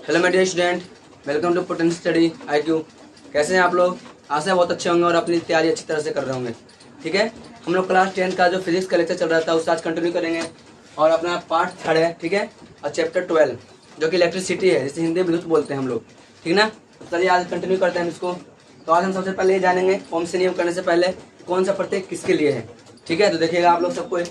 Hello my dear student, welcome to potential study IQ। कैसे हैं आप लोग? आशा है बहुत अच्छे होंगे और अपनी तैयारी अच्छी तरह से कर रहे होंगे। ठीक है, हम लोग क्लास 10 का जो फिजिक्स का लेक्चर चल रहा था उससे आज कंटिन्यू करेंगे और अपना पार्ट 3 है। ठीक है, और चैप्टर 12 जो कि इलेक्ट्रिसिटी है, जिसे हिंदी में विद्युत बोलते हैं हम लोग। ठीक ना, तो चलिए आज कंटिन्यू करते हैं इसको। तो आज हम सबसे पहले ये जानेंगे ओम से नियम करने से पहले कौन सा प्रत्यय किसके लिए है। ठीक है, तो देखिएगा आप लोग सबको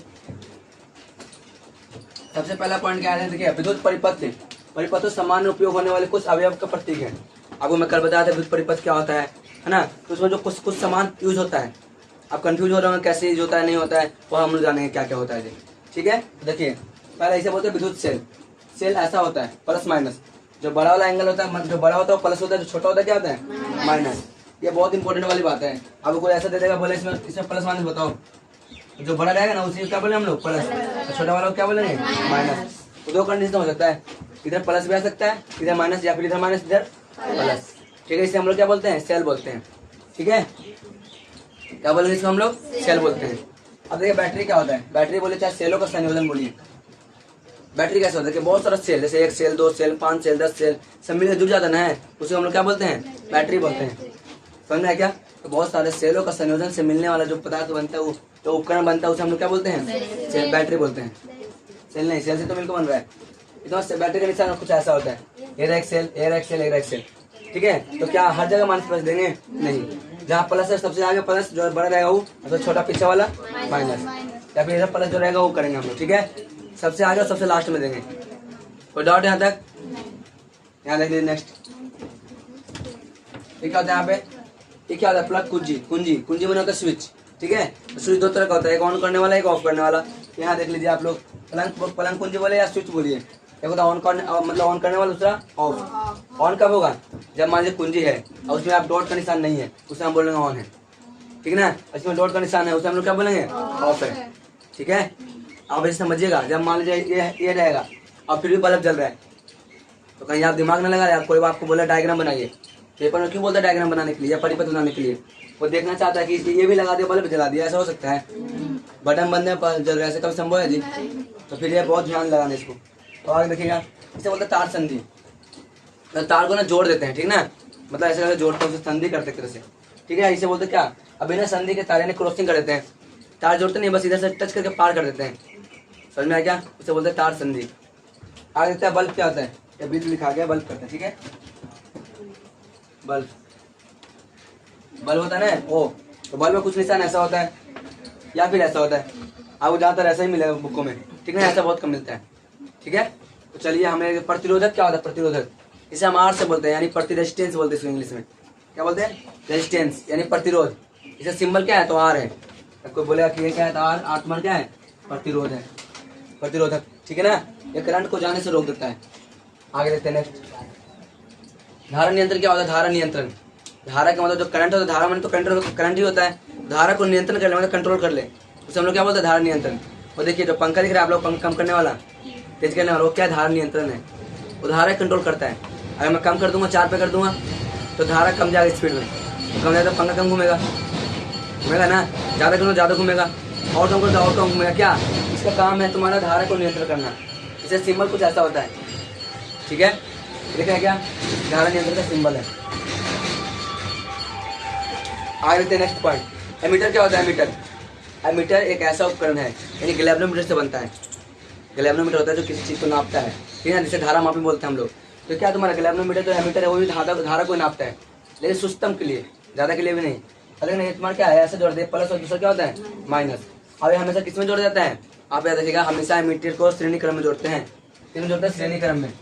सबसे पहला पॉइंट क्या है, देखिए विद्युत परिपथ। परिपथ सामान्य उपयोग होने वाले कुछ अवयव का प्रतीक है। आपको मैं कल बताया था विद्युत परिपथ क्या होता है ना। तो उसमें जो कुछ सामान यूज होता है, आप कंफ्यूज हो रहे होंगे कैसे यूज होता है नहीं होता है, वो हम लोग जानेंगे क्या क्या होता है। ठीक है, देखिए पहले ऐसे बोलते हैं विद्युत सेल। सेल ऐसा होता है प्लस माइनस, जो बड़ा वाला एंगल होता है, जो बड़ा होता है वो प्लस होता है, जो छोटा होता है क्या होता है माइनस। ये बहुत इंपॉर्टेंट वाली बात है। आपको कोई ऐसा दे देगा बोले इसमें प्लस माइनस बताओ, जो बड़ा रहेगा ना उसी क्या बोले हम लोग प्लस, छोटा वाला क्या बोलेंगे माइनस। तो दो कंडीशन हो सकता है, इधर प्लस भी आ सकता है, इधर माइनस, या फिर इधर माइनस इधर प्लस। ठीक है, इसे हम लोग क्या बोलते हैं सेल बोलते हैं। ठीक है, क्या बोलेंगे इसको हम लोग सेल बोलते हैं। अब देखिए बैटरी क्या होता है, बैटरी बोले चाहे सेलों का संयोजन बोलिए। बैटरी कैसे होता है कि बहुत सारा सेल, जैसे 1 सेल 2 सेल 5 सेल 10 सेल सब मिलकर जुड़ जाता ना है, उसे हम लोग क्या बोलते हैं बैटरी बोलते हैं। समझ में है क्या? तो बहुत सारे सेलों का संयोजन से मिलने वाला जो पदार्थ बनता है, वो जो उपकरण बनता है उसे हम लोग क्या बोलते हैं सेल, बैटरी बोलते हैं। सेल नहीं, सेल से तो मिलकर बन रहा है। इतना बैटरी का निशान कुछ ऐसा होता है, एक सेल एक सेल एक सेल। ठीक है, तो क्या हर जगह माइनस प्लस देंगे? नहीं, जहाँ प्लस है सबसे आगे प्लस, जो बड़ा रहेगा वो, तो छोटा पीछे वाला माइनस, या फिर इधर प्लस जो रहेगा वो करेंगे हम लोग। ठीक है, सबसे आगे और सबसे लास्ट में देंगे। कोई डाउट यहाँ तक? यहाँ देख लीजिए नेक्स्ट। ये क्या होता है यहाँ पे, ये क्या होता है प्लग कुंजी। कुंजी कुंजी बना होता है स्विच। ठीक है, तो स्विच दो तरह का होता है, एक ऑन करने वाला एक ऑफ करने वाला। यहाँ देख लीजिए आप लोग, पलंग कुंजी बोले या स्विच बोलिए। एक होता है ऑन करने मतलब ऑन करने वाला, दूसरा ऑफ। ऑन कब होगा? जब मान लीजिए कुंजी है और उसमें आप डॉट का निशान नहीं है, उसे हम बोलेंगे ऑन है। ठीक है ना, इसमें डॉट का निशान है उसे हम लोग क्या बोलेंगे ऑफ है। ठीक है, आप ऐसे समझिएगा, जब मान लीजिए ये रहेगा और फिर भी बल्ब जल रहा है, तो कहीं आप दिमाग न लगा रहे, कोई आपको बोला डायग्राम बनाइए। पेपर में क्यों बोलता है डायग्राम बनाने के लिए या परिपथ बनाने के लिए? वो देखना चाहता है कि ये भी लगा दिया बल्ब जला दिया, ऐसा हो सकता है? बटन बंद है जल रहा है, ऐसे कभी संभव है जी? तो फिर ये बहुत ध्यान लगाना इसको। तो आगे देखिएगा, इसे बोलते हैं तार संधि। तो तार को ना जोड़ देते हैं, ठीक ना, मतलब ऐसे करके जोड़ते हैं, उसे संधि करते एक तरह से। ठीक है, इसे बोलते हैं क्या, अब बिना संधि के तार यानी क्रॉसिंग कर देते हैं। तार जोड़ते नहीं, बस इधर से टच करके पार कर देते हैं। समझ में आया क्या? उसे बोलते हैं तार संधि। आगे देखते हैं बल्ब क्या होता है, ये बीच लिखा गया बल्ब करते हैं। ठीक है, बल्ब बल्ब होता है ना ओ, तो बल्ब में कुछ निशान ऐसा होता है या फिर ऐसा होता है, आपको ज्यादातर ऐसा ही मिलेगा बुकों में। ठीक है, ऐसा बहुत कम मिलता है। ठीक है, तो चलिए हमें प्रतिरोधक क्या होता है, प्रतिरोधक इसे हम आर से बोलते हैं, यानी प्रतिरेजिस्टेंस बोलते हैं इसको इंग्लिश में। क्या बोलते हैं? रेजिस्टेंस यानी प्रतिरोध। इसे सिंबल क्या है तो आर है। कोई बोलेगा कि ये क्या है तो आर, आत्मन क्या है प्रतिरोध है, प्रतिरोधक। ठीक है ना, ये करंट को जाने से रोक देता है। आगे देखते हैं नेक्स्ट। धारा नियंत्रण क्या होता है? धारा नियंत्रण, धारा का मतलब जो करंट होता है, धारा में तो करंट ही होता है, धारा को नियंत्रण कर ले मतलब कंट्रोल कर ले, उसे हम लोग क्या बोलते हैं धारा नियंत्रण। और देखिए जो पंखा दिख रहा है आप लोग, पंखा कम करने वाला तेज करने वाला, वो क्या धारा नियंत्रण है, वो धारा कंट्रोल करता है। अगर मैं कम कर दूंगा 4 पे कर दूंगा तो धारा कम जाएगा स्पीड में, तो कम जाएगा तो पंखा कम घूमेगा ना, ज़्यादा करूँगा ज़्यादा घूमेगा, और कम करो तो और कम घूमेगा। क्या इसका काम है तुम्हारा धारा को नियंत्रण करना। इसे सिंबल कुछ ऐसा होता है। ठीक है, देखा क्या धारा नियंत्रण का सिंबल है। आगे देखते हैं नेक्स्ट पॉइंट। एमीटर क्या होता है? एमीटर, एमीटर एक ऐसा उपकरण है, यानी गैल्वेनोमीटर से बनता है। गैल्वेनोमीटर होता है जो किसी चीज़ को नापता है, ठीक है, जिसे धारा मापी बोलते हैं हम लोग। तो क्या तुम्हारा गैल्वेनोमीटर जो एमीटर है वो भी धारा को नापता है, लेकिन सुस्तम के लिए, ज़्यादा के लिए भी नहीं। अगर नहीं तुम्हारा क्या है ऐसे जोड़ दिया प्लस और दूसरा क्या होता है माइनस। अब ये हमेशा किस में जोड़ जाता है? आप याद रखिएगा, हमेशा एमीटर को श्रेणी क्रम में जोड़ते हैं। किसमें जोड़ते हैं? श्रेणी क्रम में।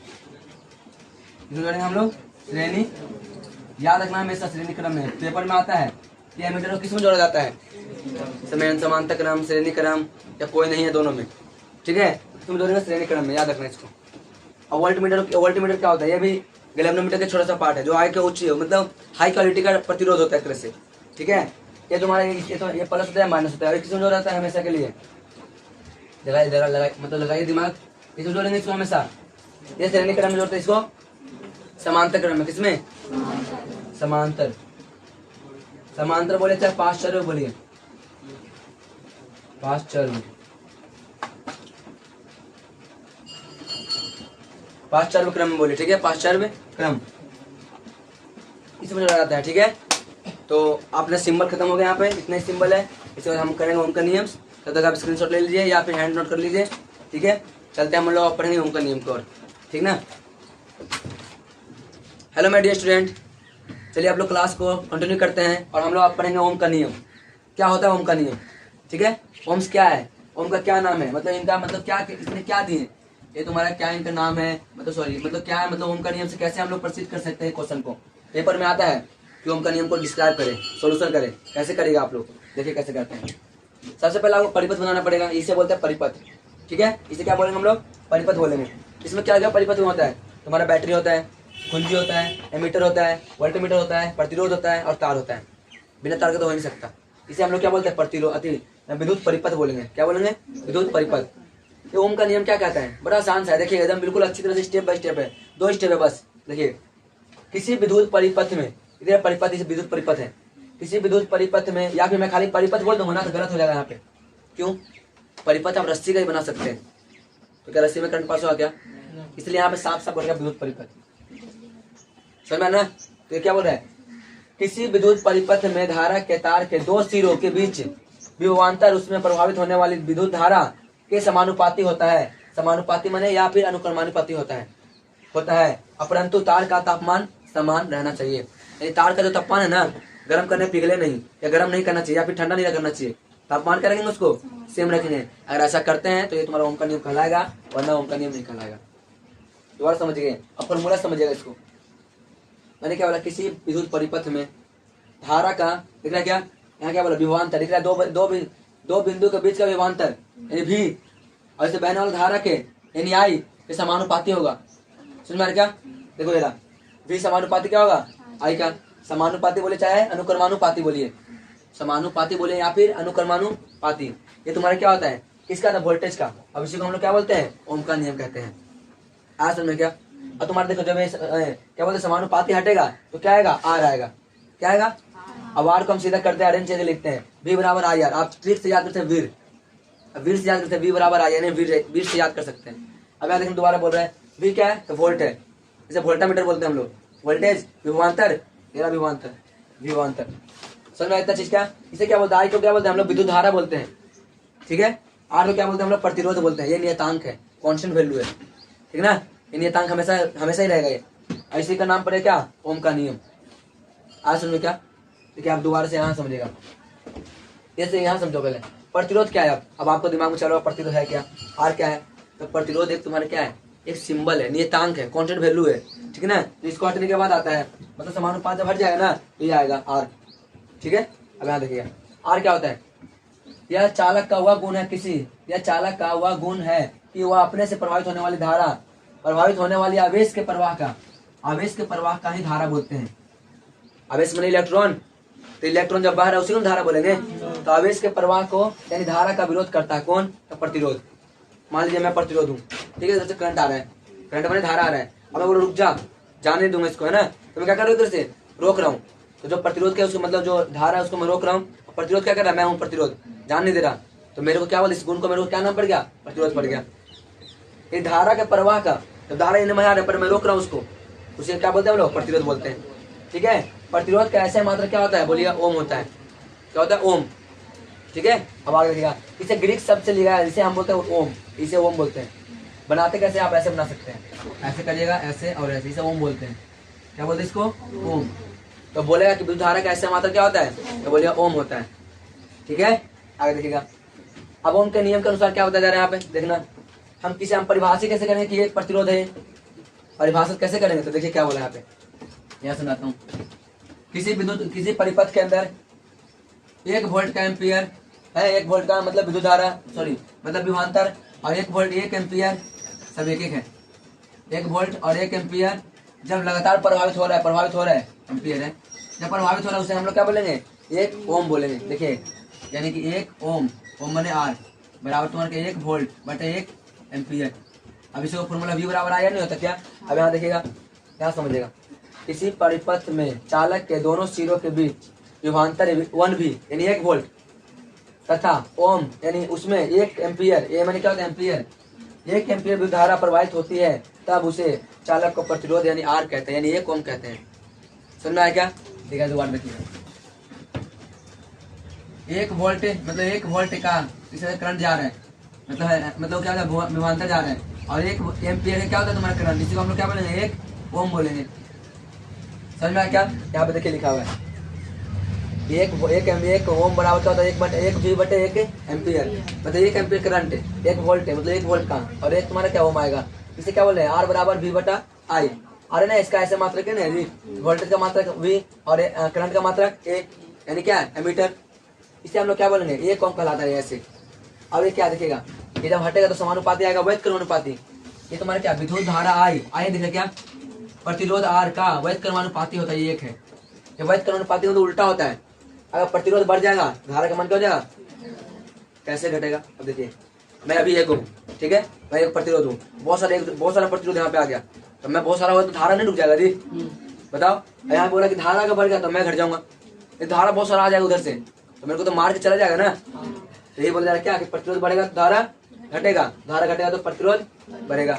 जोड़ेंगे हम लोग श्रेणी, याद रखना हमेशा श्रेणी क्रम में। पेपर में आता है कि एमीटर को किस में जोड़ा जाता है? समांतर क्रम, श्रेणी क्रम, या कोई नहीं है दोनों में। ठीक है, तुम जोड़ेंगे श्रेणी क्रम में, याद रखना इसको। और वोल्टमीटर क्या होता है? ये भी गैल्वेनोमीटर का छोटा सा पार्ट है, जो आय के उच्च मतलब हाई क्वालिटी का प्रतिरोध होता है एक तरह से। ठीक है, ये तुम्हारा ये प्लस होता है माइनस होता है, और किसमें जोड़ा जाता है हमेशा के लिए? लगाइए मतलब लगाइए दिमाग, इसमें जोड़ेंगे इसको हमेशा। ये श्रेणी क्रम में जोड़ते हैं इसको समांतर क्रम में। किसमें? समांतर। समांतर बोले चाहे पाश्चर्य बोलिए, पाश्चर्य। पाश्चात्य क्रम में बोलिए, ठीक है, पाश्चात्य क्रम इसमें लगाता है, ठीक है। तो आपने सिंबल खत्म हो गया, यहाँ पे इतने सिंबल है, इसके बाद हम करेंगे ओम का नियम। तब तक आप स्क्रीनशॉट ले लीजिए या फिर हैंड नोट कर लीजिए, ठीक है। चलते हैं हम लोग पढ़ेंगे ओम का नियम को, और ठीक ना। हेलो माय डियर स्टूडेंट, चलिए आप लोग क्लास को कंटिन्यू करते हैं और हम लोग आप पढ़ेंगे ओम का नियम। क्या होता है ओम का नियम, ठीक है। ओम्स क्या है, ओम का क्या नाम है, मतलब इनका मतलब क्या, इसने क्या दिए, ये तुम्हारा क्या इनका नाम है, मतलब सॉरी मतलब क्या है, मतलब ओम का नियम से कैसे हम लोग प्रसिद्ध कर सकते हैं क्वेश्चन को। पेपर में आता है कि ओम का नियम को डिस्क्राइब करें, सोल्यूशन करें, कैसे करेगा आप लोग, देखिए कैसे करते हैं। सबसे पहले आपको परिपथ बनाना पड़ेगा, इसे बोलते हैं परिपथ, ठीक है। इसे क्या बोलेंगे हम लोग, परिपथ बोलेंगे। इसमें क्या क्या परिपथ में होता है, तुम्हारा बैटरी होता है, कुंजी होता है, एमीटर होता है, वोल्टमीटर होता है, प्रतिरोध होता है और तार होता है। बिना तार के तो हो नहीं सकता। इसे हम लोग क्या बोलते हैं, प्रतिरोध विद्युत परिपथ बोलेंगे। क्या बोलेंगे, विद्युत परिपथ। ये ओम का नियम क्या कहता है, बड़ा आसान सा है, देखिए एकदम बिल्कुल अच्छी तरह से स्टेप बाय स्टेप है, 2 स्टेप है बस। देखिए किसी विद्युत परिपथ में, इधर परिपथ, इसे विद्युत परिपथ है, किसी विद्युत परिपथ में, या फिर मैं खाली परिपथ बोल दूंगा ना तो गलत हो जाएगा यहाँ पे। क्यों, परिपथ आप रस्सी का ही बना सकते हैं, तो क्या रस्सी में करंट पास होगा क्या, इसलिए यहाँ पे साफ साफ बोलेगा विद्युत परिपथ, समझ में ना। तो क्या बोल रहा है, किसी विद्युत परिपथ में धारा के तार के 2 सिरों के बीच विभवांतर उसमें प्रभावित होने वाली विद्युत धारा के समानुपाती होता है। समानुपाती माने या फिर अनुक्रमानुपाती होता है, अपरंतु तार का तापमान समान रहना चाहिए। यानी तार का जो तापमान है ना, गर्म करने पिघले नहीं, या गर्म नहीं करना चाहिए या फिर ठंडा नहीं करना चाहिए, तापमान क्या रखेंगे उसको सेम रखेंगे। अगर ऐसा करते हैं तो ये तुम्हारा ओम का नियम कहलाएगा, वरना ओम का नियम नहीं कहलाएगा। दोबारा समझ गए, अब फॉर्मूला समझिएगा इसको। मैंने क्या बोला, किसी विद्युत परिपथ में धारा का दिख रहा है क्या, यहाँ क्या बोला, विभवांतर दिख रहा है, दो बिंदु के बीच का विभवांतर यानी भी, और इसे बहने वाली धारा के यानी आई के समानुपाती होगा। समझ में आ रहा क्या, देखो जरा, भी समानुपाती क्या होगा, आई का। समानुपाती बोले चाहे अनुक्रमानुपाती बोलिए, समानुपाती बोले या फिर अनुक्रमानुपाती, ये तुम्हारा क्या होता है, किसका था, वोल्टेज का। अब इसी को हम लोग क्या बोलते हैं, ओम का नियम कहते हैं। आज समझ में क्या। अब तुम्हारे देखो जब क्या बोलते समानुपाती हटेगा तो क्या आएगा, आर आएगा। क्या आएगा, अब आर को हम सीधा करते हैं, आर एन लिखते हैं, वी बराबर आई आर। आप ट्रिक से याद करते हैं वीर, वीर से याद करते हैं, वी बराबर आई यानी वीर से याद कर सकते हैं। अब यहाँ देखिए दोबारा बोल रहे हैं, वी क्या है, तो वोल्ट है, इसे वोल्टामीटर बोलते हैं हम लोग। वोल्टेज विभवांतर, मेरा विभवांतर। समझ में इतना चीज क्या, इसे क्या बोलते हैं, आई को क्या बोलते हैं हम लोग, विद्युत धारा बोलते हैं, ठीक है। आर को क्या बोलते हैं हम लोग, प्रतिरोध बोलते हैं। ये नियतांक है, कॉन्स्टेंट वैल्यू है, ठीक ना। ये नियतांक हमेशा ही रहेगा ये। इसी का नाम पड़ेगा क्या, ओम का नियम। आज समझो क्या, देखिए आप दोबारा से यहाँ समझेगा, जैसे यहाँ समझो पहले। प्रतिरोध क्या है, अब आपको दिमाग में चलो प्रतिरोध है क्या, आर क्या है। तो प्रतिरोध एक तुम्हारा क्या है, एक सिंबल है, नियतांक है, कांस्टेंट वैल्यू है, ठीक है ना। तो इसको हटने के बाद आता है, मतलब समानुपात जब हट जाएगा ना तो ये आएगा आर, ठीक है। अब यहाँ देखिएगा आर क्या होता है, यह चालक का वह गुण है यह चालक का वह गुण है कि वह अपने से प्रभावित होने वाली धारा, प्रभावित होने वाली आवेश के प्रवाह का ही धारा बोलते हैं। आवेश माने इलेक्ट्रॉन, तो इलेक्ट्रॉन जब बाहर है उसी को धारा बोलेंगे। तो आवेश के प्रवाह को यानी धारा का विरोध करता है कौन, तो प्रतिरोध। मान लीजिए मैं प्रतिरोध हूँ, ठीक है, इधर से करंट आ रहा है, करंट माने धारा आ रहा है। अब मैं बोलो रुक जा, जाने दूंगा इसको, है ना। तो मैं क्या कर रहा हूँ, इधर से रोक रहा हूँ। तो जो प्रतिरोध क्या है उसको, मतलब जो धारा है उसको मैं रोक रहा हूँ। प्रतिरोध क्या कर रहा है, मैं हूँ प्रतिरोध, जान नहीं दे रहा। तो मेरे को क्या बोले, इस गुण को मेरे को क्या नाम पड़ गया, प्रतिरोध पड़ गया। ये धारा के प्रवाह का, तो धारा इन में आ रहा है पर मैं रोक रहा हूँ उसको, उसे क्या बोलते हैं हम लोग, प्रतिरोध बोलते हैं, ठीक है। प्रतिरोध का ऐसा मात्रा क्या होता है, बोलिए ओम होता है। क्या होता है, ओम, ठीक है। अब आगे देखिएगा, इसे ग्रीक शब्द से लिया है, जिसे हम बोलते हैं ओम, इसे ओम बोलते हैं। बनाते कैसे, आप ऐसे बना सकते हैं, ऐसे करिएगा, ऐसे और ऐसे, इसे ओम बोलते हैं। क्या बोलते हैं इसको, ओम। तो बोलेगा कि विद्युत धारा का ऐसा मात्रा क्या होता है, तो बोलिए ओम होता है, ठीक है। आगे देखिएगा, अब ओम के नियम के अनुसार क्या होता जा रहा है यहाँ पे देखना। हम परिभाषित कैसे करेंगे कि एक प्रतिरोध है, परिभाषित कैसे करेंगे, तो देखिए क्या बोला यहाँ पे, यहाँ सुनाता हूँ। किसी परिपथ के अंदर 1 वोल्ट का एम्पियर है, 1 वोल्ट का मतलब विद्युत धारा, सॉरी मतलब विभवांतर, और 1 वोल्ट 1 एम्पियर सब एक है। 1 वोल्ट और 1 एम्पियर जब लगातार प्रभावित हो रहा है एम्पियर है, जब प्रभावित हो रहा है उसे हम लोग क्या बोलेंगे, 1 ओम बोलेंगे। देखिए यानी कि 1 ओम, ओम माने आर बराबर तुम्हारे 1 वोल्ट बटे 1 एम्पियर। अब इसी को फॉर्मूला वी बराबर आया नहीं होता क्या। अब यहाँ देखिएगा, यहाँ समझिएगा, किसी परिपथ में चालक के दोनों सिरों के बीच विभवांतर 1 भी यानी 1 वोल्ट तथा ओम यानी उसमें 1 एम्पियर, ये माने क्या होता है एम्पियर, 1 एम्पियर विद्युत धारा प्रवाहित होती है तब उसे चालक को प्रतिरोध यानी आर कहते हैं, यानी 1 ओम कहते हैं। समझ में आया क्या? ठीक है, दोबारा देखिए। 1 वोल्ट मतलब 1 वोल्ट का इससे करंट जा रहा है, मतलब क्या होता है, विभवांतर जा रहा है। और 1 एम्पियर का क्या होता है तुम्हारा करंट, इसी को हम लोग क्या बोलेंगे, 1 ओम बोलेंगे। समझ में आया क्या? यहाँ पे देखिए लिखा हुआ है 1 ओम बराबर क्या होता है 1 V बटे 1 एम्पियर, मतलब 1 एम्पियर करंट है, 1 वोल्ट है, मतलब 1 वोल्ट का, और 1 तुम्हारा क्या ओम आएगा। इसे क्या बोल रहे हैं, आर बराबर V बटा आई। अरे ना, इसका ऐसे मात्रक है ना जी, वोल्टेज का मात्रक V और करंट का मात्रक A, यानी क्या है एमीटर। इसे हम लोग क्या बोलेंगे, 1 ओम कहलाता है ऐसे। अब ये क्या देखिएगा, ये जब हटेगा तो समानुपाती आएगा, वैध क्रमानुपाती। ये तुम्हारा क्या, विद्युत धारा आई दिख क्या, प्रतिरोध आर का वैध क्रमानुपाती होता है, ये 1 है। जब वैध क्रमानुपाती हो तो उल्टा होता है, अगर प्रतिरोध बढ़ जाएगा धारा का मान क्या हो जाएगा, कैसे घटेगा। अब देखिए, मैं अभी 1 हूँ, ठीक है, मैं एक प्रतिरोध हूँ, बहुत सारा प्रतिरोध यहाँ पे आ गया, तो मैं बहुत सारा हुआ तो धारा नहीं रुक जाएगा जी, बताओ। यहाँ बोला कि धारा का बढ़ गया तो मैं घट जाऊंगा, धारा बहुत सारा आ जाएगा उधर से, तो मेरे को तो मार के चला जाएगा ना। यही बोला जा रहा क्या कि प्रतिरोध बढ़ेगा तो धारा घटेगा, धारा घटेगा तो प्रतिरोध बढ़ेगा।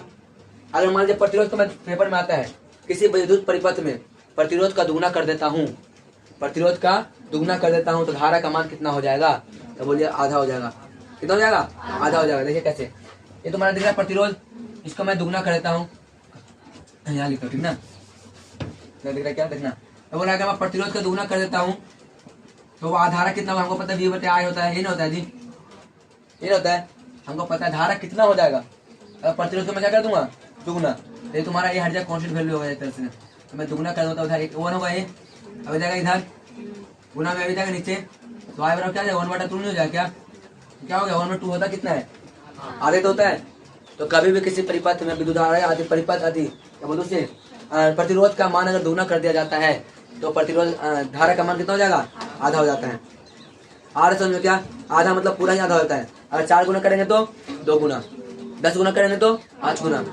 अगर मान लीजिए प्रतिरोध का मैं पेपर में आता है, किसी विद्युत परिपथ में प्रतिरोध का दुगुना कर देता हूँ, प्रतिरोध का दुगुना कर देता हूँ, तो धारा का मान कितना हो जाएगा, तो बोलिए आधा हो जाएगा। कितना हो जाएगा, आधा हो जाएगा। देखिए कैसे, ये तुम्हारा दिख रहा है प्रतिरोध, इसको मैं दुगुना कर देता हूँ, यहाँ लिखो ठीक ना, दिख रहा है क्या, देखना। तो बोला अगर मैं प्रतिरोध का दुगुना कर देता हूँ तो वो धारा कितना होगा, हमको पता है V बटे I होता है, ये नहीं होता है जी, ये होता है, हमको पता है धारा कितना हो जाएगा। अगर प्रतिरोध को मैं क्या कर दूंगा, दुगुना, तो तुम्हारा ये हट जाए कॉन्स्टेंट वैल्यू होगा एक तरह से, तो मैं दुगुना कर दूंगा उधर 1 होगा, ये अभी जाएगा इधर गुना में, अभी जाएगा नीचे, तो I बराबर क्या जाएगा 1/2 नहीं हो जाएगा, क्या हो गया 1/2 होता कितना है, आधे तो होता है। तो कभी भी किसी परिपथ में विद्युत धारा आदि परिपथ आदि से प्रतिरोध का मान अगर दुगुना कर दिया जाता है तो प्रतिरोध धारा का मान कितना हो जाएगा, आधा हो जाता है। आर समझो क्या, आधा मतलब पूरा ही आधा होता है। अगर 4 गुना करेंगे तो 2 गुना, 10 गुना करेंगे तो 5 गुना।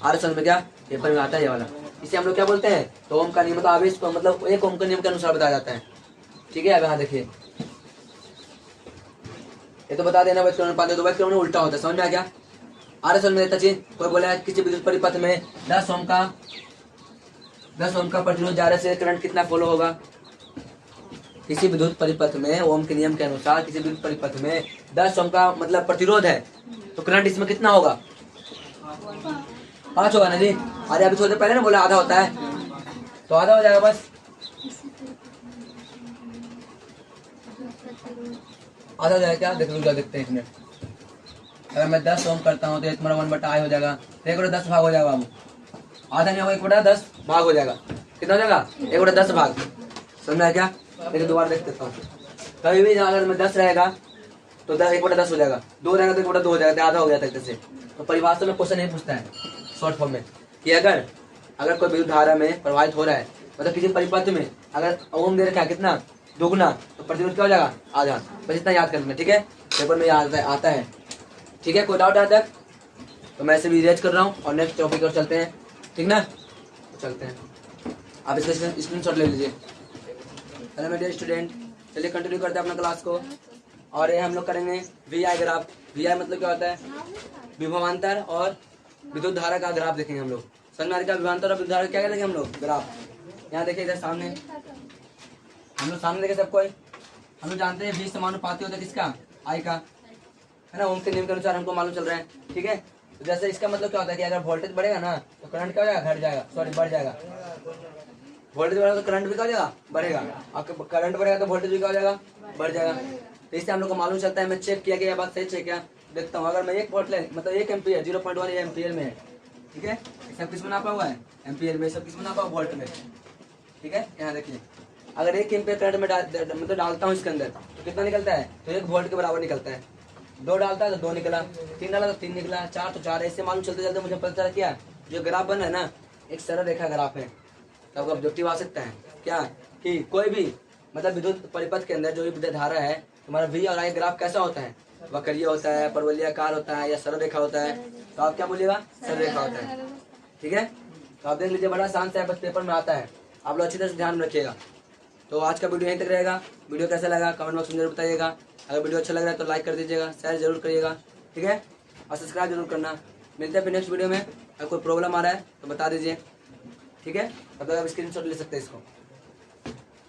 आर समझ में क्या, पेपर में आता है ये वाला। इसे हम लोग क्या बोलते हैं, तो ओम का नियम, मतलब आवेश को मतलब 1 ओम के नियम के अनुसार बताया जाता है, ठीक है। अब यहाँ देखिए, ये तो बता देना वैध पाते तो वैध क्रम उल्टा होता है, समझ में आ गया। आर समझ में देता चीज, कोई बोला किसी विद्युत परिपथ में 10 ओम का प्रतिरोध जा रहे से करंट कितना फॉलो होगा। किसी विद्युत परिपथ में ओम के नियम के अनुसार किसी विद्युत परिपथ में 10 ओम का मतलब प्रतिरोध है, तो करंट इसमें कितना होगा, 5 होगा ना जी। अरे अभी थोड़ी देर पहले ना बोला आधा होता है, तो आधा हो जाएगा बस, आधा हो जाएगा क्या, देख लो देखते हैं एक मिनट। अगर मैं 10 ओम करता हूँ तो तुम्हारा 1/I हो जाएगा, तो 1/10 भाग हो जाएगा बाबू, आधा नहीं होगा 1/10 भाग हो जाएगा। कितना हो जाएगा, 1/10 भाग। समझ में आया क्या, देखिए दोबारा देख देता हूँ। कभी भी अगर मैं 10 रहेगा तो 1/10 हो जाएगा, 2 रहेगा तो 1/2 हो जाएगा, आधा हो जाता है जैसे। तो परिभाषा में क्वेश्चन नहीं पूछता है शॉर्ट फॉर्म में कि अगर कोई विद्युत धारा में प्रवाहित हो रहा है, मतलब किसी परिपथ में अगर ओम दे रखा है कितना, दुगुना, तो प्रतिरोध क्या हो जाएगा, आधा। बस इतना याद करना, ठीक है, पेपर में आता है, ठीक है। कोई डाउट आता है तो मैं इसे भी इरेज कर रहा हूँ और नेक्स्ट टॉपिक पर चलते हैं, ठीक ना, चलते हैं। आप इसका स्क्रीनशॉट ले लीजिए। हेलो मेरे स्टूडेंट, चलिए कंटिन्यू करते हैं अपना क्लास को। और ये हम लोग करेंगे VI ग्राफ। VI मतलब क्या होता है, विभवांतर और विद्युत धारा का ग्राफ देखेंगे हम लोग। समझ में आ रहा है, विभवांतर और विद्युत धारा क्या करेंगे हम लोग, ग्राफ। यहाँ देखिए इधर सामने, हम लोग सामने देखे सबको, हम लोग जानते हैं V समानुपाती होता है किसका, I का, है ना। ओम के नियम के अनुसार हमको मालूम चल रहा है, ठीक है। तो जैसे इसका मतलब क्या होता है कि अगर वोल्टेज बढ़ेगा ना तो करंट क्या हो जाएगा, घट जाएगा, सॉरी बढ़ जाएगा। वोल्टेज बढ़ेगा तो करंट भी क्या हो जाएगा, बढ़ेगा। आपका करंट बढ़ेगा तो वोल्टेज भी क्या हो जाएगा, बढ़ जाएगा। तो इससे हम लोग को मालूम चलता है। मैं चेक किया गया, बात सही चेक किया, देखता हूँ। अगर मैं 1 वोल्ट ले मतलब 1 एम्पियर 0.1 एम्पियर में है, ठीक है, सब किस में नापा हुआ है, एम्पियर में, सब किस में नापा हुआ, वोल्ट में, ठीक है। यहाँ देखिए, अगर 1 एम्पियर करंट में मतलब डालता हूँ इसके अंदर तो कितना निकलता है, तो 1 वोल्ट के बराबर निकलता है। 2 डालता है तो 2 निकला, 3 डाला तो 3 निकला, 4 तो 4। इससे मालूम चलते चलते मुझे पता चला क्या, जो ग्राफ बना है ना, एक सरल रेखा ग्राफ है। तब ऑब्जेक्टिव आ सकता है क्या, कि कोई भी मतलब विद्युत परिपथ के अंदर जो भी विद्युत धारा है, तुम्हारा V और I ग्राफ कैसा होता है, वक्रीय होता है, परवलयाकार होता है, या सरल रेखा होता है। तो आप क्या बोलिएगा, सरल रेखा होता है, ठीक है। तो आप देख लीजिए, बड़ा आसान सा है, बस पेपर में आता है, आप लोग अच्छी तरह से ध्यान रखिएगा। तो आज का वीडियो यहीं तक रहेगा। वीडियो कैसा लगा कमेंट बॉक्स में जरूर बताइएगा। अगर वीडियो अच्छा लग रहा है तो लाइक कर दीजिएगा, शेयर जरूर करिएगा, ठीक है, और सब्सक्राइब जरूर करना। मिलते हैं फिर नेक्स्ट वीडियो में। अगर कोई प्रॉब्लम आ रहा है तो बता दीजिए, ठीक है। तब तक आप स्क्रीन शॉट ले सकते हैं इसको।